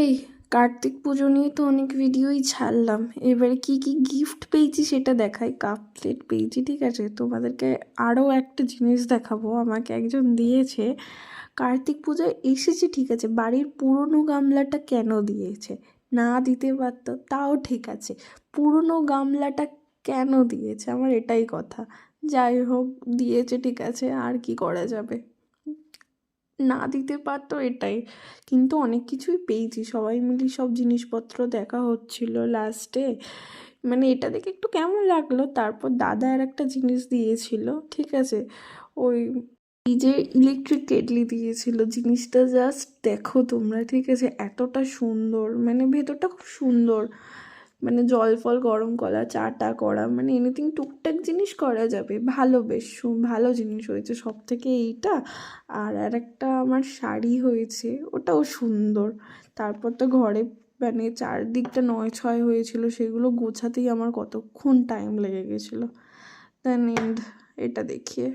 এই কার্তিক পুজো নিয়ে তো অনেক ভিডিওই ছাড়লাম, এবারে কি কি গিফট পেয়েছি সেটা দেখাই। কাপ প্লেট পেয়েছি, ঠিক আছে। তোমাদেরকে আরও একটা জিনিস দেখাবো, আমাকে একজন দিয়েছে। কার্তিক পূজায় এসেছে, ঠিক আছে, বাড়ির পুরনো গামলাটা কেন দিয়েছে? না দিতে পারতো তাও ঠিক আছে, পুরনো গামলাটা কেন দিয়েছে? আমার এটাই কথা। যাই হোক, দিয়েছে, ঠিক আছে, আর কি করা যাবে। না দিতে পারতো এটাই, কিন্তু অনেক কিছুই পেয়েছি। সবাই মিলে সব জিনিসপত্র দেখা হচ্ছিল লাস্টে, মানে এটা দেখে একটু কেমন লাগলো। তারপর দাদা আর একটা জিনিস দিয়েছিল, ঠিক আছে, ওই এই যে ইলেকট্রিক কেটলি দিয়েছিল। জিনিসটা জাস্ট দেখো তোমরা, ঠিক আছে, এতটা সুন্দর, মানে ভেতরটা খুব সুন্দর, মানে জল ফল গরম করা, চা টা করা, মানে এনিথিং টুকটাক জিনিস করা যাবে। ভালো, বেশ ভালো জিনিস হয়েছে সব থেকে এইটা। আর একটা আমার শাড়ি হয়েছে, ওটাও সুন্দর। তারপর তো ঘরে মানে চারদিকটা নয় ছয় হয়েছিল, সেগুলো গোছাতেই আমার কতক্ষণ টাইম লেগে গেছিলো। দেন এন্ড এটা দেখিয়ে